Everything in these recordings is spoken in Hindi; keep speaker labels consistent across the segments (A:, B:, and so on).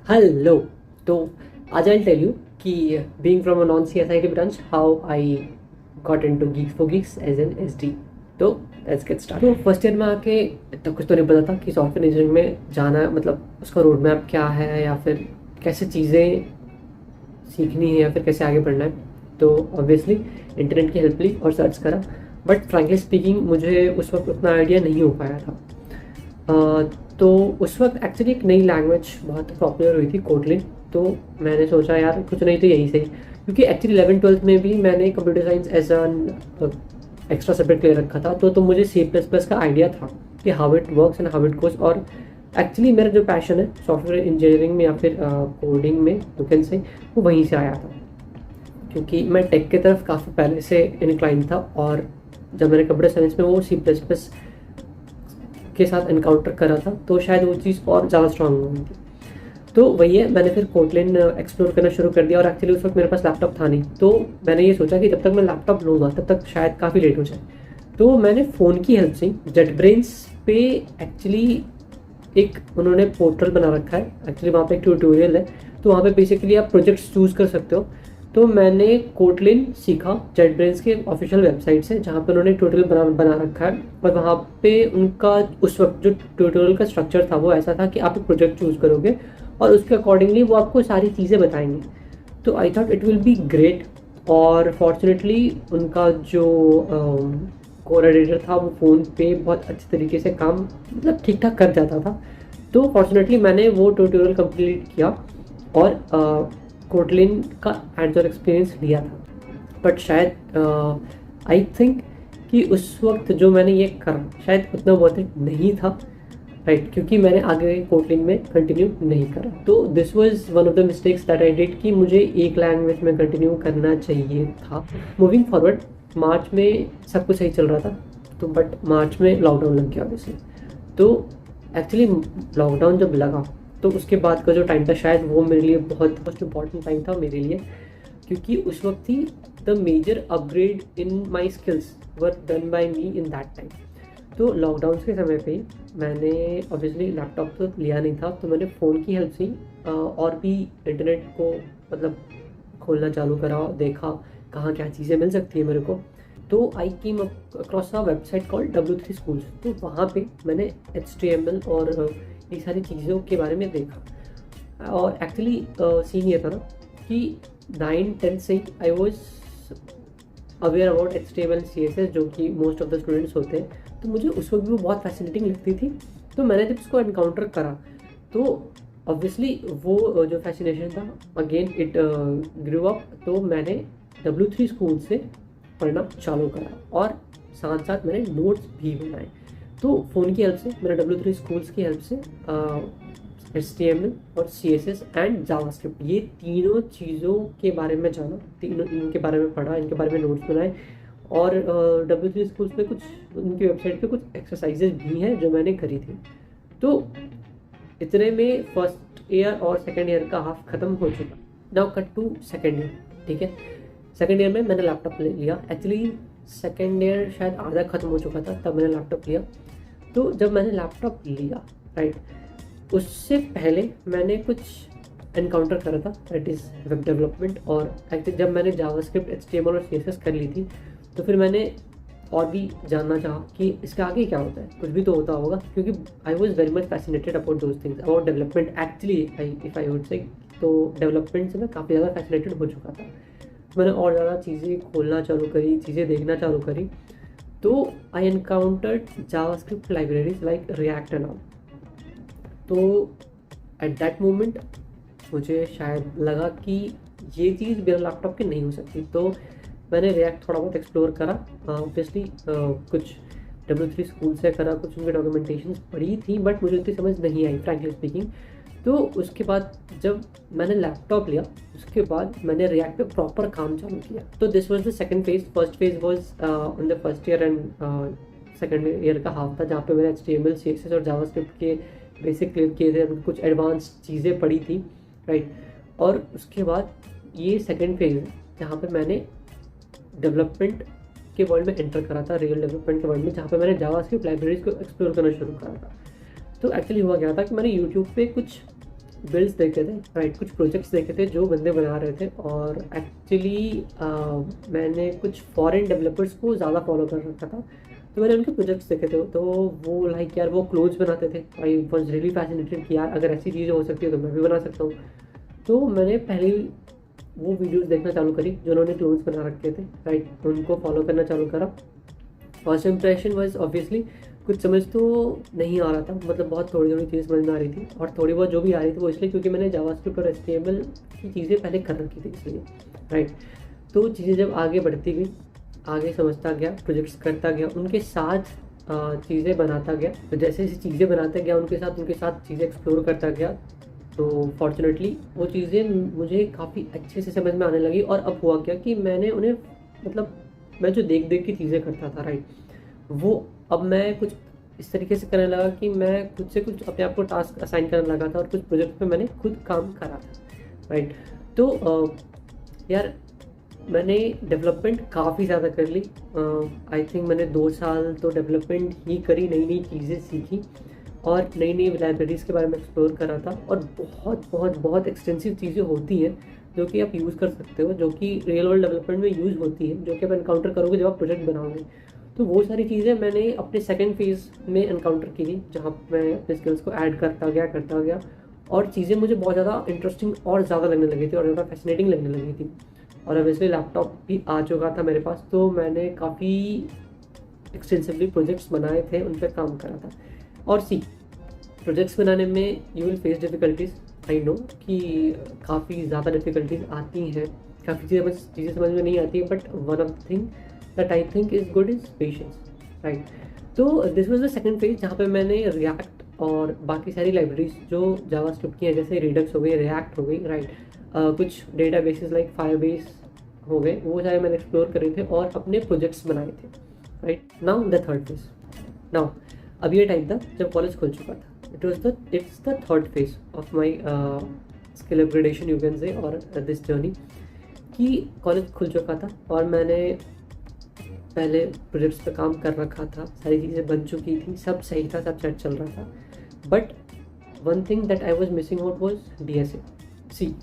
A: हेलो। तो आज आई टेल यू कि being from a non CSIT branch how I got into Geeks for Geeks as an SD. तो लेट्स गेट स्टार्ट। तो फर्स्ट ईयर में आके इतना कुछ तो नहीं पता था कि सॉफ्टवेयर इंजीनियरिंग में जाना है, मतलब उसका रोड मैप क्या है या फिर कैसे चीज़ें सीखनी है या फिर कैसे आगे बढ़ना है। तो ऑब्वियसली इंटरनेट की हेल्प ली और सर्च करा, बट फ्रैंकली स्पीकिंग मुझे उस वक्त उतना आइडिया नहीं हो पाया था। तो उस वक्त एक्चुअली एक नई लैंग्वेज बहुत पॉपुलर हुई थी, कोटलिन। तो मैंने सोचा यार कुछ नहीं तो यही सही, क्योंकि एक्चुअली 11th-12th में भी मैंने computer science as an extra subject ले रखा था। तो मुझे C++ का आइडिया था कि how it works and how it goes. और एक्चुअली मेरा जो पैशन है सॉफ्टवेयर इंजीनियरिंग में या फिर कोडिंग में यू कैन से, वो वहीं से आया था, क्योंकि मैं टेक की तरफ काफ़ी पहले से इनक्लाइन था। और जब मैंने कंप्यूटर साइंस में वो C++ के साथ इनकाउंटर करा था तो शायद वो चीज़ और ज़्यादा स्ट्रांग हो गई थी। तो वही है, मैंने फिर कोटलिन एक्सप्लोर करना शुरू कर दिया। और एक्चुअली उस वक्त मेरे पास लैपटॉप था नहीं, तो मैंने ये सोचा कि जब तक मैं लैपटॉप लूँगा तब तक शायद काफ़ी लेट हो जाए। तो मैंने फ़ोन की हेल्प से जेटब्रेन्स पे एक्चुअली एक उन्होंने पोर्टल बना रखा है। एक्चुअली वहाँ पे एक ट्यूटोरियल है, तो वहाँ पे बेसिकली आप प्रोजेक्ट्स चूज़ कर सकते हो। तो मैंने कोटलिन सीखा जेटब्रेन्स के ऑफिशियल वेबसाइट से, जहाँ पे उन्होंने ट्यूटोरियल बना रखा है। और वहाँ पे उनका उस वक्त जो ट्यूटोरियल का स्ट्रक्चर था वो ऐसा था कि आप एक प्रोजेक्ट चूज़ करोगे और उसके अकॉर्डिंगली वो आपको सारी चीज़ें बताएंगे। तो I thought it will be great. और फॉर्चुनेटली उनका जो कोर एडिटर था वो फ़ोन पे बहुत अच्छे तरीके से काम मतलब ठीक ठाक कर जाता था। तो फॉर्चुनेटली मैंने वो ट्यूटोरियल कंप्लीट किया और कोटलिन का हैंड्स ऑन एक्सपीरियंस लिया था। बट शायद आई थिंक कि उस वक्त जो मैंने ये करा शायद उतना वर्थ इट नहीं था, राइट, क्योंकि मैंने आगे कोटलिन में कंटिन्यू नहीं करा। तो this was one of the mistakes that I did कि मुझे एक लैंग्वेज में कंटिन्यू करना चाहिए था। मूविंग फॉरवर्ड, मार्च में सब कुछ सही चल रहा था, तो बट मार्च में लॉकडाउन लग गया ऑब्वियसली। तो एक्चुअली लॉकडाउन जब लगा तो उसके बाद का जो टाइम था शायद वो मेरे लिए बहुत मोस्ट इम्पॉर्टेंट टाइम था मेरे लिए, क्योंकि उस वक्त ही the major upgrade in my skills were done by me in that time. तो लॉकडाउन के समय पे मैंने ऑब्वियसली लैपटॉप तो लिया नहीं था, तो मैंने फ़ोन की हेल्प से और भी इंटरनेट को मतलब खोलना चालू करा, देखा कहाँ क्या चीज़ें मिल सकती है मेरे को। तो I came across a website called W3 Schools। तो वहाँ पे मैंने HTML और ये सारी चीज़ों के बारे में देखा। और एक्चुअली सीन ये था ना कि 9-10 से I was aware about HTML CSS, जो कि मोस्ट ऑफ द स्टूडेंट्स होते हैं। तो मुझे उस वक्त भी वो बहुत फैसिनेटिंग लगती थी। तो मैंने जब इसको एनकाउंटर करा तो ऑब्वियसली वो जो फैसिनेशन था अगेन इट ग्रू अप। तो मैंने W3 स्कूल से पढ़ना चालू करा और साथ साथ मैंने नोट्स भी बनाए। तो फ़ोन की हेल्प से मैंने W3 स्कूल्स की हेल्प से HTML और CSS एंड जावास्क्रिप्ट ये तीनों चीज़ों के बारे में जाना, तीनों इनके बारे में पढ़ा, इनके बारे में नोट्स बनाए। और W3 स्कूल्स पे कुछ उनकी वेबसाइट पे कुछ एक्सरसाइजेज भी हैं जो मैंने करी थी। तो इतने में फर्स्ट ईयर और सेकेंड ईयर का हाफ ख़त्म हो चुका। Now cut to second year. ठीक है, सेकेंड ईयर में मैंने लैपटॉप ले लिया। एक्चुअली सेकेंड ईयर शायद आधा ख़त्म हो चुका था तब मैंने लैपटॉप लिया। तो जब मैंने लैपटॉप लिया, राइट, उससे पहले मैंने कुछ एनकाउंटर करा था, दैट इज़ वेब डेवलपमेंट। और एक्चुअली जब मैंने जावास्क्रिप्ट HTML और CSS कर ली थी तो फिर मैंने और भी जानना चाहा कि इसके आगे क्या होता है, कुछ भी तो होता होगा, क्योंकि I was very much fascinated about those things about development. Actually if I would say तो डेवलपमेंट से मैं काफ़ी ज़्यादा फैसिनेटेड हो चुका था। मैंने और ज़्यादा चीज़ें खोलना चालू करी, चीज़ें देखना चालू करी। तो I encountered JavaScript libraries like React and all. तो एट दैट मोमेंट मुझे शायद लगा कि ये चीज़ बिना लैपटॉप के नहीं हो सकती। तो मैंने रिएक्ट थोड़ा बहुत एक्सप्लोर करा, ऑब्वियसली कुछ W3 स्कूल से करा, कुछ उनके डॉक्यूमेंटेशन पढ़ी थी, बट मुझे उतनी समझ नहीं आई फ्रैंकली स्पीकिंग। तो उसके बाद जब मैंने लैपटॉप लिया उसके बाद मैंने रिएक्ट पे प्रॉपर काम चालू किया। तो this was the second phase. First phase was in the first year and second year का हाफ था, जहाँ पे मैंने HTML CSS और जावास्क्रिप्ट के बेसिक क्लियर किए थे, कुछ एडवांस चीज़ें पढ़ी थी, राइट। और उसके बाद ये सेकंड फेज है जहाँ पे मैंने डेवलपमेंट के वर्ल्ड में एंटर करा था, रियल डेवलपमेंट के वर्ल्ड में, जहाँ पे मैंने जावास्क्रिप्ट लाइब्रेरीज को एक्सप्लोर करना शुरू करा था। तो एक्चुअली हुआ क्या था कि मैंने यूट्यूब पे कुछ बिल्ड्स देखे थे, राइट, कुछ प्रोजेक्ट्स देखे थे जो बंदे बना रहे थे, और एक्चुअली मैंने कुछ फॉरेन डेवलपर्स को ज़्यादा फॉलो कर रखा था, तो मैंने उनके प्रोजेक्ट्स देखे थे। तो वो लाइक यार वो क्लोथ्स बनाते थे, आई वॉज रियली फैसिनेटेड कि यार अगर ऐसी चीज़ें हो सकती है तो मैं भी बना सकता हूँ। तो मैंने पहले वो वीडियोज़ देखना चालू करी जो उन्होंने क्लोथ्स बना रखे थे, राइट, उनको फॉलो करना चालू करा। फर्स्ट इंप्रेशन वाज ऑब्वियसली कुछ समझ तो नहीं आ रहा था, मतलब बहुत थोड़ी थोड़ी चीज़ें समझ में आ रही थी, और थोड़ी बहुत जो भी आ रही थी वो इसलिए क्योंकि मैंने जावास्क्रिप्ट और एचटीएमएल की चीज़ें पहले कर रखी थी, इसलिए, राइट। तो चीज़ें जब आगे बढ़ती गई, आगे समझता गया, प्रोजेक्ट्स करता गया, उनके साथ चीज़ें बनाता गया, तो जैसे जैसे चीज़ें बनाता गया उनके साथ चीज़ें एक्सप्लोर करता गया, तो फॉर्चुनेटली वो चीज़ें मुझे काफ़ी अच्छे से समझ में आने लगी। और अब हुआ क्या कि मैंने उन्हें, मतलब मैं जो देख देख के चीज़ें करता था, राइट, वो अब मैं कुछ इस तरीके से करने लगा कि मैं खुद से कुछ अपने आप को टास्क असाइन करने लगा था, और कुछ प्रोजेक्ट पे मैंने खुद काम करा था, राइट। तो यार मैंने डेवलपमेंट काफ़ी ज़्यादा कर ली। आई थिंक मैंने 2 साल तो डेवलपमेंट ही करी, नई नई चीज़ें सीखी और नई नई लाइब्रेरीज़ के बारे में एक्सप्लोर करा था। और बहुत बहुत बहुत एक्सटेंसिव चीज़ें होती हैं जो कि आप यूज़ कर सकते हो, जो कि रियल वर्ल्ड डेवलपमेंट में यूज़ होती है, जो कि आप एनकाउंटर करोगे जब आप प्रोजेक्ट बनाओगे। तो वो सारी चीज़ें मैंने अपने सेकंड फेज़ में एनकाउंटर की थी, जहाँ मैं अपने स्किल्स को ऐड करता गया, और चीज़ें मुझे बहुत ज़्यादा इंटरेस्टिंग और ज़्यादा लगने लगी थी और ज़्यादा फैसिनेटिंग लगने लगी थी। और ऑब्वियसली लैपटॉप भी आ चुका था मेरे पास, तो मैंने काफ़ी एक्सटेंसिवली प्रोजेक्ट्स बनाए थे, उन पर काम करा था। और प्रोजेक्ट्स बनाने में you will face difficulties, I know कि काफ़ी ज़्यादा डिफ़िकल्टीज आती हैं, काफ़ी चीज़ें समझ में नहीं आती है, but one of the thing that I think is good is patience, right. तो this was the second phase जहाँ पे मैंने रिएक्ट और बाकी सारी लाइब्रेरीज जो जावास्क्रिप्ट की हैं, जैसे रिडक्स हो गई, रिएक्ट हो गई, राइट, कुछ डेटा बेसिस लाइक फायरबेस हो गए, वो सारे मैंने एक्सप्लोर करे थे और अपने प्रोजेक्ट्स बनाए थे, right. Now the third phase. Now अब ये टाइम था जब कॉलेज खुल चुका था, it's the third phase of my skill upgradation you can say, और this journey, कि कॉलेज खुल चुका था और मैंने पहले प्रोजेक्ट्स पे काम कर रखा था, सारी चीज़ें बन चुकी थी, सब सही था, सब सेट चल रहा था। But one thing that I was missing out was DSA. See,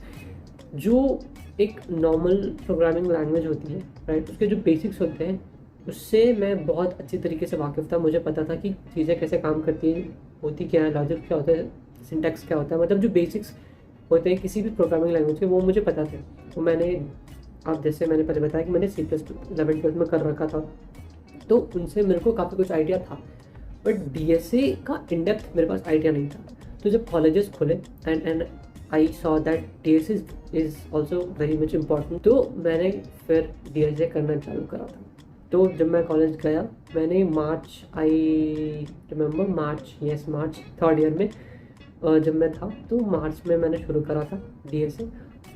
A: जो एक नॉर्मल प्रोग्रामिंग लैंग्वेज होती है, राइट, उसके जो बेसिक्स होते हैं उससे मैं बहुत अच्छी तरीके से वाकिफ़ था। मुझे पता था कि चीज़ें कैसे काम करती हैं, होती क्या है, लॉजिक क्या होता है, सिंटैक्स क्या होता है, मतलब जो बेसिक्स होते हैं किसी भी प्रोग्रामिंग लैंग्वेज के, वो मुझे पता थे। तो मैंने, आप जैसे मैंने पहले बताया कि मैंने C++ 11-12 में कर रखा था, तो उनसे मेरे को काफ़ी कुछ आइडिया था, बट डीएसए का इन डेप्थ मेरे पास आइडिया नहीं था। तो जब कॉलेजेस खुले and I saw that DSA is also very much important, तो मैंने फिर डीएसए करना चालू करा था। तो जब मैं कॉलेज गया, मैंने March, I remember March third year में जब मैं था, तो मार्च में मैंने शुरू करा था डीएसए,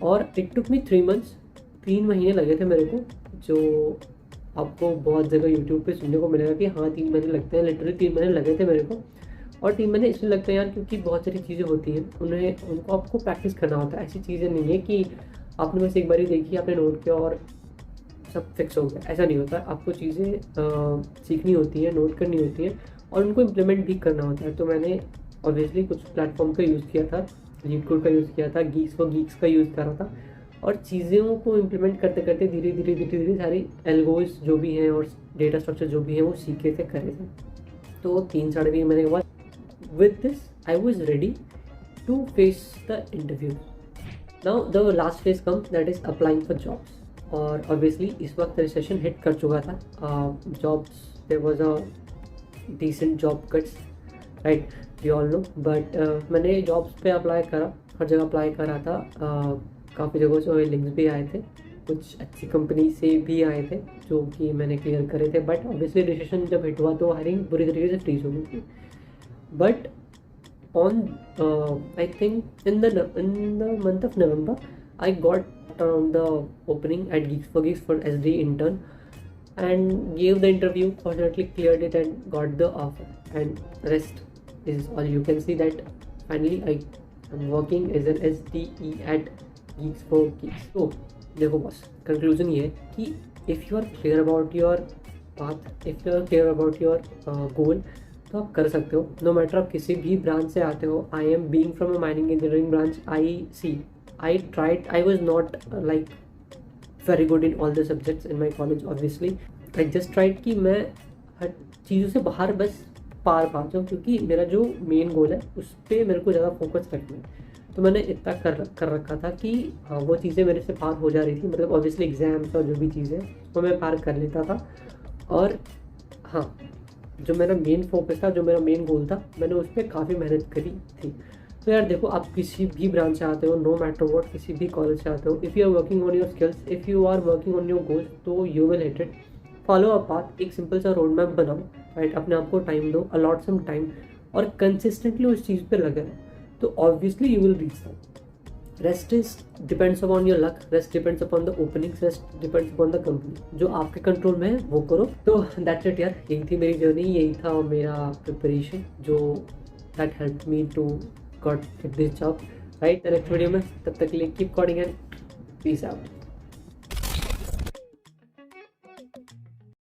A: और इट टुक मी 3 मंथ्स, 3 महीने लगे थे मेरे को, जो आपको बहुत जगह यूट्यूब पे सुनने को मिलेगा कि हाँ 3 महीने लगते हैं, लिटरली 3 महीने लगे थे मेरे को। और 3 महीने इसलिए लगते हैं यार क्योंकि बहुत सारी चीज़ें होती हैं, उनको आपको प्रैक्टिस करना होता है। ऐसी चीज़ें नहीं है कि आपने बस एक बारी देखी, आपने नोट किया और सब फिक्स हो गया, ऐसा नहीं होता। आपको चीज़ें सीखनी होती हैं, नोट करनी होती हैं, और उनको इम्प्लीमेंट भी करना होता है। तो मैंने ऑब्वियसली कुछ प्लेटफॉर्म का यूज़ किया था, लीडकोड का यूज़ किया था, गीक्स का यूज़ करा था, और चीज़ों को इम्प्लीमेंट करते करते धीरे धीरे सारी एल्गोज जो भी हैं और डेटा स्ट्रक्चर जो भी हैं वो सीखे थे, करे थे। तो 3-3.5 महीने के बाद with this I was ready to face the interview. Now the last phase comes, that is applying for jobs. और ऑब्वियसली इस वक्त रिसेशन हिट कर चुका था, jobs, there was a decent job cuts, right, you all know. But मैंने जॉब्स पे अप्लाई करा, हर जगह अप्लाई करा था, काफ़ी जगहों से लिंक्स भी आए थे, कुछ अच्छी कंपनी से भी आए थे जो कि मैंने क्लियर करे थे। बट ऑब्वियसली रिसेशन जब हिट हुआ तो हायरिंग बुरी तरीके से फ्रीज हो गई थी। But on I think in the month of November I got the opening at Geeks for SD intern and gave the interview, fortunately cleared it and got the offer, and rest is all. You can see that finally I am working as an SDE at Geeks for Geeks. So देखो बॉस, conclusion ये है कि if you are clear about your path, if you are clear about your goal, तो आप कर सकते हो, नो मैटर आप किसी भी ब्रांच से आते हो. I am being from a mining engineering branch. I tried, I was not like very good in all the subjects in my college obviously. I just tried कि मैं हर चीज़ों से बाहर बस पार पा जाऊँ, क्योंकि मेरा जो मेन गोल है उस पर मेरे को ज़्यादा फोकस रखना है. तो मैंने इतना कर रखा था कि हाँ वो चीज़ें मेरे से पार हो जा रही थी, मतलब ऑब्वियसली एग्जाम्स और जो भी चीज़ें वो मैं पार कर लेता था. और हाँ, जो मेरा मेन फोकस था, जो मेरा मेन गोल था, मैंने उस पर काफ़ी मेहनत करी थी. तो यार देखो, आप किसी भी ब्रांच से आते हो, नो मैटर व्हाट, किसी भी कॉलेज से आते हो, if you are working on your skills, if you are working on your goals, तो you will hit it. Follow a path, एक सिंपल सा रोड मैप बनाओ, राइट. अपने आप को टाइम दो, अलॉट सम टाइम, और कंसिस्टेंटली उस चीज़ पे लगे रहो, तो obviously you will reach that. Rest is depends upon your luck, rest depends upon the openings, rest depends upon the company. जो आपके कंट्रोल में है वो करो. तो दैट्स इट यार, यही थी मेरी जर्नी, यही था मेरा प्रिपरेशन जो that help me to got this job, right. Next video में, तब तक के लिए keep coding and peace out.